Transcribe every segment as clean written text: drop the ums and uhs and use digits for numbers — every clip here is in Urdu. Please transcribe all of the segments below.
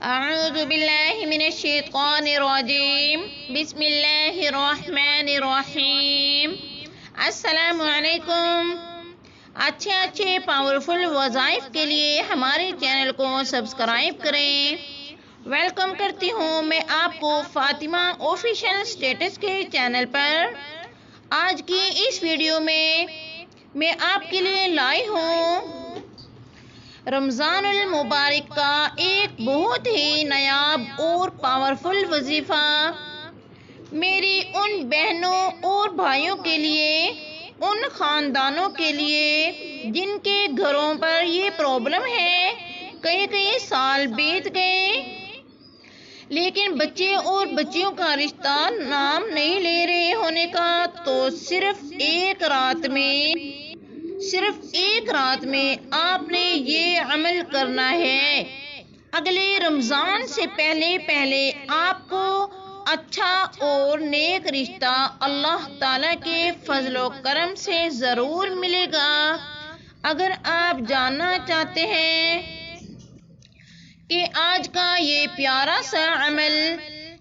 اعوذ باللہ من الشیطان الرجیم بسم اللہ الرحمن الرحیم۔ السلام علیکم۔ اچھے پاورفل وظائف کے لیے ہمارے چینل کو سبسکرائب کریں۔ ویلکم کرتی ہوں میں آپ کو فاطمہ آفیشیل اسٹیٹس کے چینل پر۔ آج کی اس ویڈیو میں آپ کے لیے لائی ہوں رمضان المبارک کا ایک بہت ہی نایاب اور پاورفل وظیفہ میری ان بہنوں اور بھائیوں کے لیے، ان خاندانوں کے لیے جن کے گھروں پر یہ پرابلم ہے۔ کئی سال بیت گئے لیکن بچے اور بچیوں کا رشتہ نام نہیں لے رہے ہونے کا، تو صرف ایک رات میں آپ نے یہ عمل کرنا ہے۔ اگلے رمضان سے پہلے آپ کو اچھا اور نیک رشتہ اللہ تعالیٰ کے فضل و کرم سے ضرور ملے گا۔ اگر آپ جاننا چاہتے ہیں کہ آج کا یہ پیارا سا عمل،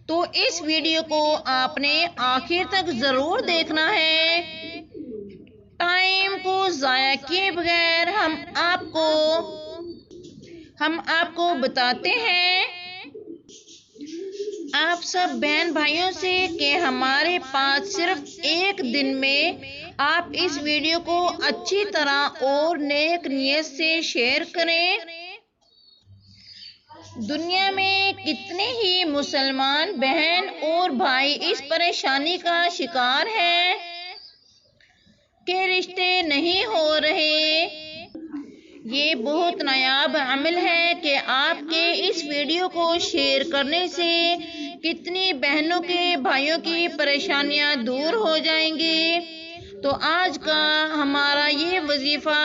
تو اس ویڈیو کو آپ نے آخر تک ضرور دیکھنا ہے۔ ٹائم کو ضائع کیے بغیر ہم آپ کو بتاتے ہیں آپ سب بہن بھائیوں سے کہ ہمارے پاس صرف ایک دن میں آپ اس ویڈیو کو اچھی طرح اور نیک نیت سے شیئر کریں۔ دنیا میں کتنے ہی مسلمان بہن اور بھائی اس پریشانی کا شکار ہیں کہ رشتے نہیں ہو رہے۔ یہ بہت نایاب عمل ہے کہ آپ کے اس ویڈیو کو شیئر کرنے سے کتنی بہنوں کے بھائیوں کی پریشانیاں دور ہو جائیں گی۔ تو آج کا ہمارا یہ وظیفہ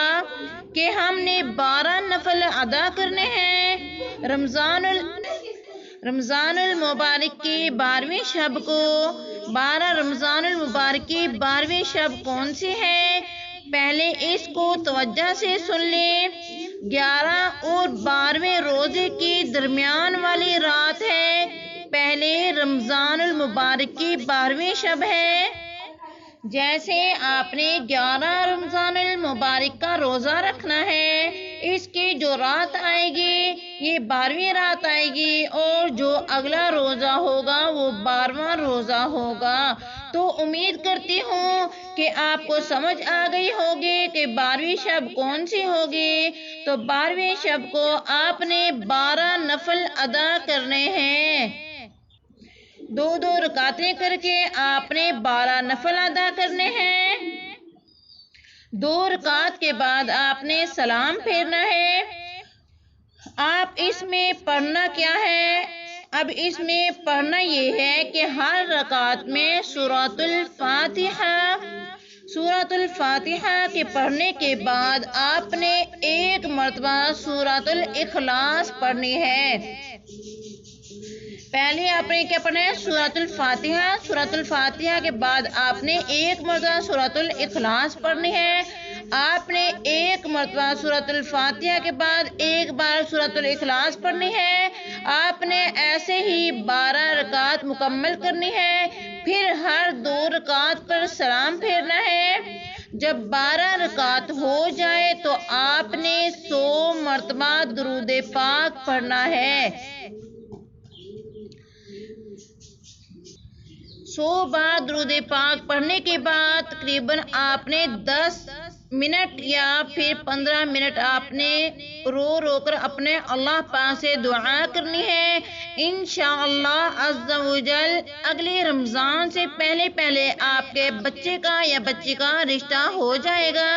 کہ ہم نے 12 نفل ادا کرنے ہیں۔ رمضان المبارک کی 12ویں شب کو 12 رمضان المبارک کی 12ویں شب کون سی ہے؟ پہلے اس کو توجہ سے سن لیں۔ 11 اور 12ویں روزے کی درمیان والی رات ہے۔ پہلے رمضان المبارک کی 12ویں شب ہے۔ جیسے آپ نے 11 رمضان المبارک کا روزہ رکھنا ہے، اس کی جو رات آئے گی یہ 12ویں رات آئے گی، اور جو اگلا روزہ ہوگا وہ 12واں روزہ ہوگا۔ تو امید کرتی ہوں کہ آپ کو سمجھ آ گئی ہوگی کہ 12ویں شب کون سی ہوگی۔ تو 12ویں شب کو آپ نے 12 نفل ادا کرنے ہیں۔ 2 رکعتیں کر کے آپ نے 12 نفل ادا کرنے ہیں۔ 2 رکعت کے بعد آپ نے سلام پھیرنا ہے۔ آپ اس میں پڑھنا کیا ہے؟ اب اس میں پڑھنا یہ ہے کہ ہر رکعت میں سورۃ الفاتحہ کے پڑھنے کے بعد آپ نے 1 مرتبہ سورۃ الاخلاص پڑھنی ہے۔ پہلے آپ نے کیا پڑھنا ہے؟ سورۃ الفاتحہ۔ سورۃ الفاتحہ کے بعد آپ نے 1 مرتبہ سورۃ الاخلاص پڑھنی ہے۔ آپ نے 1 مرتبہ سورۃ الفاتحہ کے بعد 1 بار سورۃ الاخلاص پڑھنی ہے۔ آپ نے ایسے ہی 12 رکعت مکمل کرنی ہے۔ پھر ہر 2 رکعت پر سلام پھیرنا ہے۔ جب 12 رکعت ہو جائے تو آپ نے 100 مرتبہ درود پاک پڑھنا ہے۔ 100 بار درود پاک پڑھنے کے بعد تقریباً آپ نے 10 منٹ یا پھر 15 منٹ آپ نے رو کر اپنے اللہ پاک سے دعا کرنی ہے۔ انشاءاللہ عز و جل اگلے رمضان سے پہلے آپ کے بچے کا یا بچی کا رشتہ ہو جائے گا۔